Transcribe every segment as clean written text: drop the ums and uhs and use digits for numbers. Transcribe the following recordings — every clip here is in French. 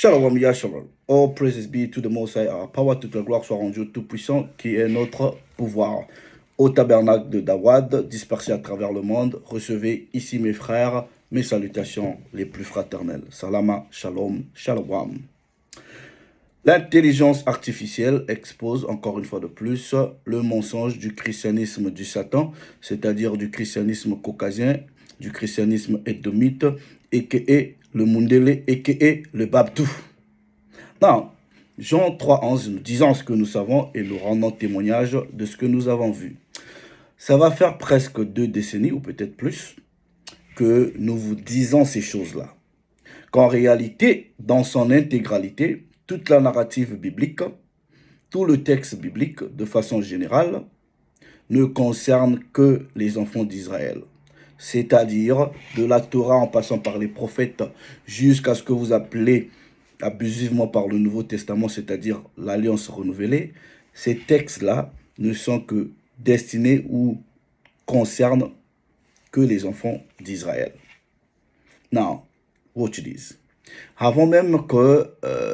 Shalom, Yahshua. All praises be to the Most High. Our power, toute la gloire soit rendue au Tout-Puissant, qui est notre pouvoir. Au tabernacle de Dawad, dispersé à travers le monde, recevez ici mes frères, mes salutations les plus fraternelles. Salama, shalom, shalom. L'intelligence artificielle expose encore une fois de plus le mensonge du christianisme du Satan, c'est-à-dire du christianisme caucasien, du christianisme édomite, et le Mundele, et le Babtou. Non, Jean 3,11, nous disons ce que nous savons et nous rendons témoignage de ce que nous avons vu. Ça va faire presque 2 décennies, ou peut-être plus, que nous vous disons ces choses-là. Qu'en réalité, dans son intégralité, toute la narrative biblique, tout le texte biblique, de façon générale, ne concerne que les enfants d'Israël. C'est-à-dire de la Torah en passant par les prophètes jusqu'à ce que vous appelez abusivement par le Nouveau Testament, c'est-à-dire l'Alliance renouvelée. Ces textes-là ne sont que destinés ou concernent que les enfants d'Israël. Now, watch this. Avant même que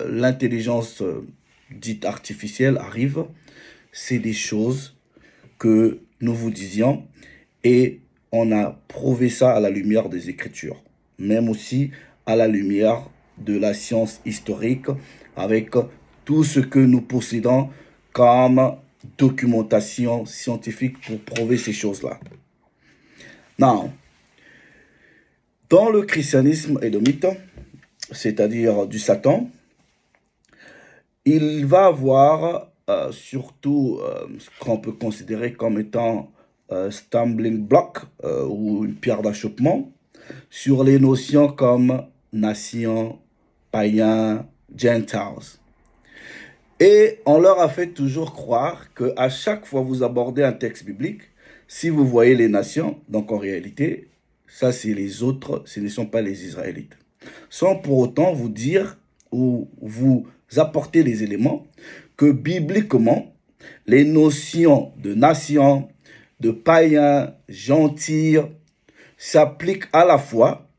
l'intelligence dite artificielle arrive, c'est des choses que nous vous disions et on a prouvé ça à la lumière des Écritures, même aussi à la lumière de la science historique avec tout ce que nous possédons comme documentation scientifique pour prouver ces choses-là. Now, dans le christianisme édomite, c'est-à-dire du Satan, il va avoir surtout ce qu'on peut considérer comme étant stumbling block ou une pierre d'achoppement sur les notions comme nation, païen, gentiles. Et on leur a fait toujours croire qu'à chaque fois que vous abordez un texte biblique, si vous voyez les nations, donc en réalité, ça c'est les autres, ce ne sont pas les Israélites. Sans pour autant vous dire ou vous apporter les éléments que bibliquement, les notions de nation, de païens, gentils, s'appliquent à la fois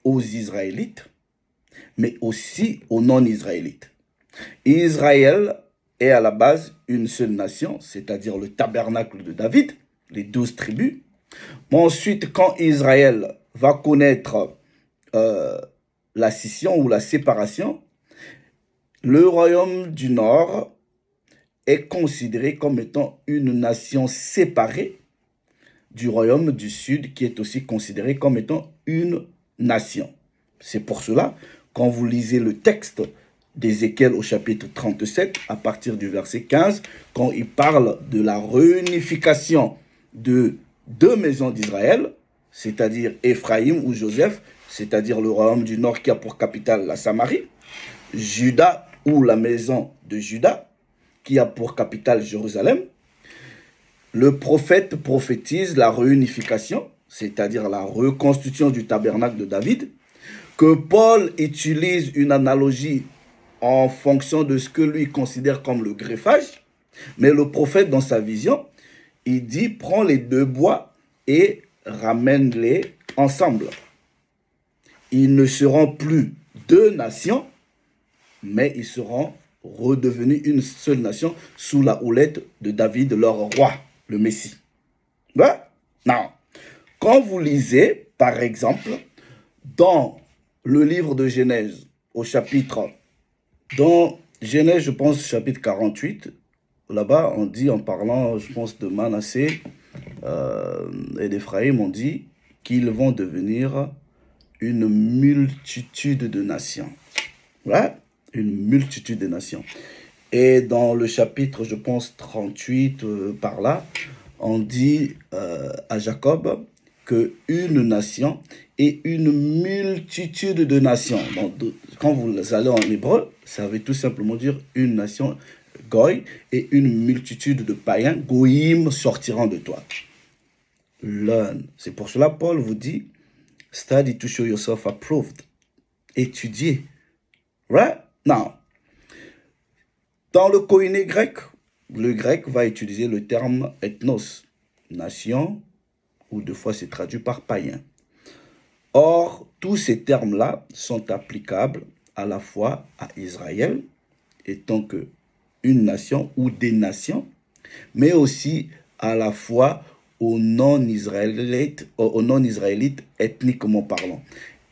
aux Israélites, mais aussi aux non-Israélites. Israël est à la base une seule nation, c'est-à-dire le tabernacle de David, les 12 tribus. Mais ensuite, quand Israël va connaître la scission ou la séparation, le royaume du Nord est considéré comme étant une nation séparée du royaume du Sud, qui est aussi considéré comme étant une nation. C'est pour cela, quand vous lisez le texte d'Ézéchiel au chapitre 37, à partir du verset 15, quand il parle de la réunification de 2 maisons d'Israël, c'est-à-dire Éphraïm ou Joseph, c'est-à-dire le royaume du Nord qui a pour capitale la Samarie, Juda ou la maison de Juda, qui a pour capitale Jérusalem, le prophète prophétise la réunification, c'est-à-dire la reconstitution du tabernacle de David, que Paul utilise une analogie en fonction de ce que lui considère comme le greffage, mais le prophète dans sa vision, il dit prends les 2 bois et ramène-les ensemble. Ils ne seront plus 2 nations, mais ils seront redevenus une seule nation sous la houlette de David, leur roi, le Messie. Ouais? Non. Quand vous lisez, par exemple, dans le livre de Genèse, au chapitre, dans Genèse, je pense, chapitre 48, là-bas, on dit, en parlant, je pense, de Manassé et d'Éphraïm, on dit qu'ils vont devenir une multitude de nations. Ouais? Une multitude de nations. Et dans le chapitre, je pense, 38, par là, on dit à Jacob qu'une nation est une multitude de nations. Donc, quand vous allez en hébreu, ça veut tout simplement dire une nation, goy, et une multitude de païens, goïm, sortiront de toi. Learn. C'est pour cela Paul vous dit, study to show yourself approved. Étudiez. Right? Now, dans le koiné grec, le grec va utiliser le terme ethnos, nation, ou 2 fois c'est traduit par païen. Or, tous ces termes-là sont applicables à la fois à Israël, étant que une nation ou des nations, mais aussi à la fois aux non-israélites ethniquement parlant.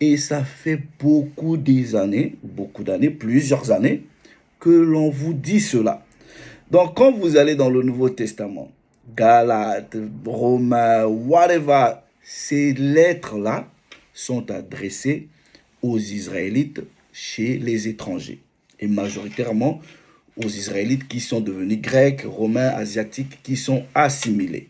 Et ça fait beaucoup d'années, plusieurs années, que l'on vous dit cela. Donc, quand vous allez dans le Nouveau Testament, Galates, Romains, whatever, ces lettres-là sont adressées aux Israélites chez les étrangers. Et majoritairement aux Israélites qui sont devenus grecs, romains, asiatiques, qui sont assimilés.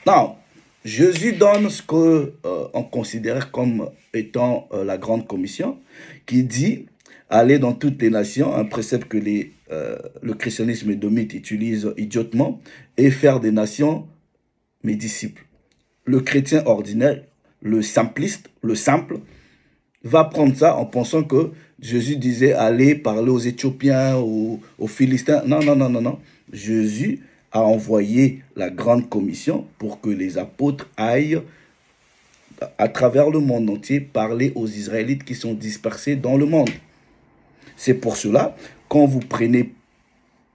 Non, Jésus donne ce qu'on considère comme étant la grande commission, qui dit aller dans toutes les nations, un précepte que le christianisme édomite utilise idiotement, et faire des nations mes disciples. Le chrétien ordinaire, le simpliste, le simple, va prendre ça en pensant que Jésus disait aller parler aux Éthiopiens, aux Philistins. Non, non, non, non, non. Jésus a envoyé la grande commission pour que les apôtres aillent à travers le monde entier parler aux Israélites qui sont dispersés dans le monde. C'est pour cela, quand vous prenez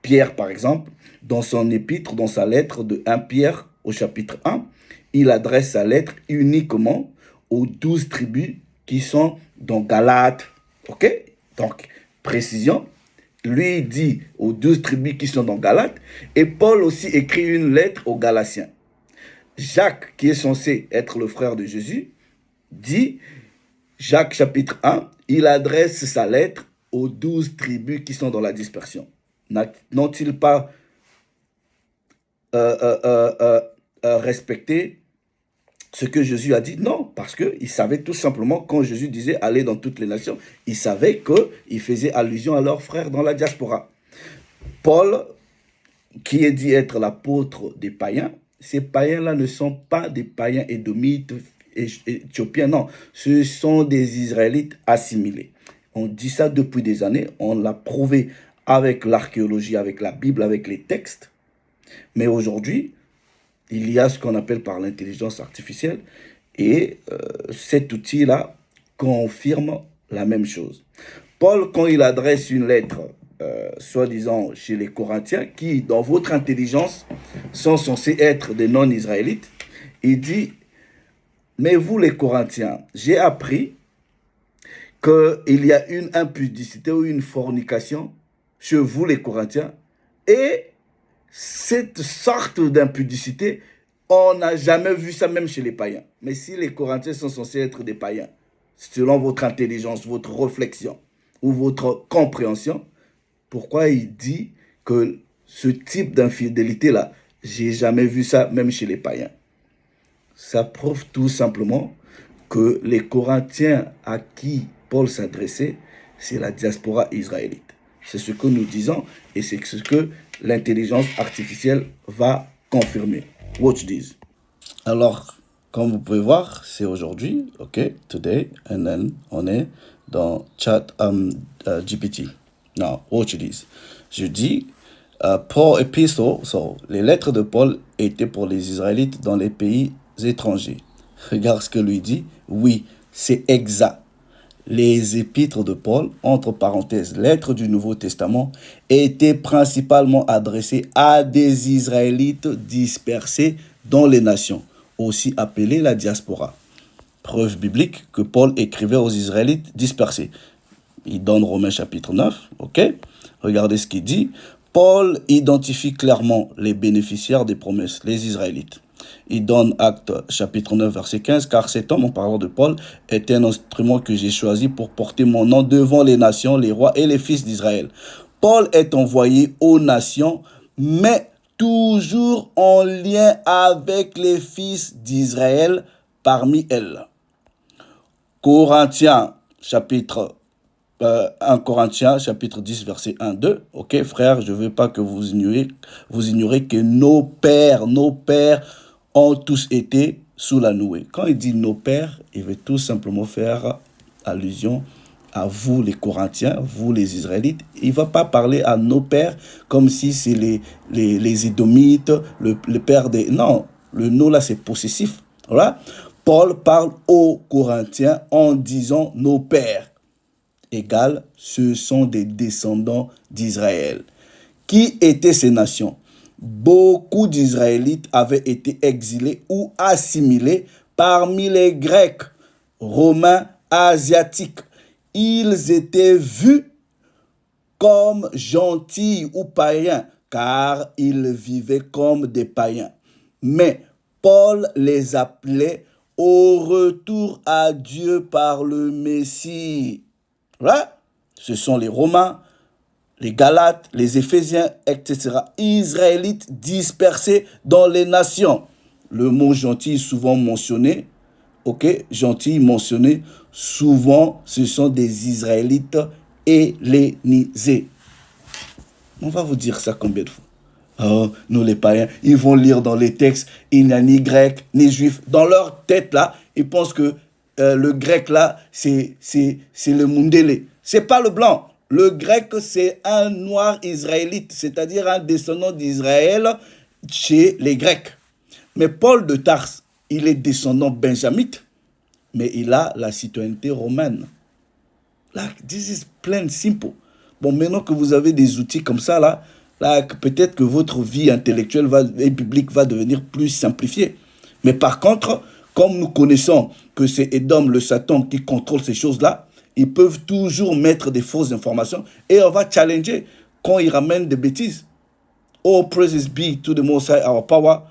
Pierre par exemple, dans son épître, dans sa lettre de 1 Pierre au chapitre 1, il adresse sa lettre uniquement aux 12 tribus qui sont dans Galates. Ok? Donc, précision. Lui dit aux 12 tribus qui sont dans Galates. Et Paul aussi écrit une lettre aux Galatiens. Jacques, qui est censé être le frère de Jésus, dit, Jacques chapitre 1, il adresse sa lettre aux 12 tribus qui sont dans la dispersion. N'ont-ils pas respecté ce que Jésus a dit? Non, parce qu'il savait tout simplement, quand Jésus disait aller dans toutes les nations, il savait qu'il faisait allusion à leurs frères dans la diaspora. Paul, qui est dit être l'apôtre des païens, ces païens-là ne sont pas des païens édomites, éthiopiens, non, ce sont des Israélites assimilés. On dit ça depuis des années, on l'a prouvé avec l'archéologie, avec la Bible, avec les textes. Mais aujourd'hui, il y a ce qu'on appelle par l'intelligence artificielle et cet outil-là confirme la même chose. Paul, quand il adresse une lettre, soi-disant chez les Corinthiens, qui, dans votre intelligence, sont censés être des non-israélites, il dit, mais vous les Corinthiens, j'ai appris qu'il y a une impudicité ou une fornication chez vous les Corinthiens, et cette sorte d'impudicité, on n'a jamais vu ça même chez les païens. Mais si les Corinthiens sont censés être des païens, selon votre intelligence, votre réflexion ou votre compréhension, pourquoi il dit que ce type d'infidélité-là, j'ai jamais vu ça même chez les païens? Ça prouve tout simplement que les Corinthiens à qui Paul s'adressait, c'est la diaspora israélite. C'est ce que nous disons et c'est ce que l'intelligence artificielle va confirmer. Watch this. Alors, comme vous pouvez voir, c'est aujourd'hui, ok, today, and then on est dans chat GPT. Now, watch this. Je dis, Paul epistle, les lettres de Paul étaient pour les Israélites dans les pays étrangers. Regarde ce que lui dit. Oui, c'est exact. Les épîtres de Paul, entre parenthèses, lettres du Nouveau Testament, étaient principalement adressées à des Israélites dispersés dans les nations, aussi appelées la diaspora. Preuve biblique que Paul écrivait aux Israélites dispersés. Il donne Romains chapitre 9, ok? Regardez ce qu'il dit. Paul identifie clairement les bénéficiaires des promesses, les Israélites. Il donne Actes chapitre 9 verset 15, car cet homme, en parlant de Paul, est un instrument que j'ai choisi pour porter mon nom devant les nations, les rois et les fils d'Israël. Paul est envoyé aux nations, mais toujours en lien avec les fils d'Israël parmi elles. Corinthiens chapitre 1 Corinthiens chapitre 10 verset 1-2. Ok frères, je ne veux pas que vous ignorez que nos pères ont tous été sous la nouée. Quand il dit nos pères, il veut tout simplement faire allusion à vous les Corinthiens, vous les Israélites. Il ne va pas parler à nos pères comme si c'est les Édomites, le père des... Non, le nous là c'est possessif. Voilà. Paul parle aux Corinthiens en disant nos pères. égale, ce sont des descendants d'Israël. Qui étaient ces nations? Beaucoup d'Israélites avaient été exilés ou assimilés parmi les Grecs, Romains, Asiatiques. Ils étaient vus comme gentils ou païens, car ils vivaient comme des païens. Mais Paul les appelait au retour à Dieu par le Messie. Ouais? Ce sont les Romains, les Galates, les Éphésiens, etc. Israélites dispersés dans les nations. Le mot gentil est souvent mentionné. Ok, gentil mentionné. Souvent, ce sont des Israélites hellénisés. On va vous dire ça combien de fois? Oh, nous les païens, ils vont lire dans les textes, il n'y a ni grec, ni juif. Dans leur tête là, ils pensent que le grec là, c'est le mundele. C'est pas le blanc. Le grec, c'est un noir israélite, c'est-à-dire un descendant d'Israël chez les Grecs. Mais Paul de Tarse, il est descendant benjamite, mais il a la citoyenneté romaine. Là, this is plain simple. Bon, maintenant que vous avez des outils comme ça, là peut-être que votre vie intellectuelle et publique va devenir plus simplifiée. Mais par contre, comme nous connaissons que c'est Edom, le Satan, qui contrôle ces choses-là, ils peuvent toujours mettre des fausses informations et on va challenger quand ils ramènent des bêtises. Oh, praises be to the Most High, our power.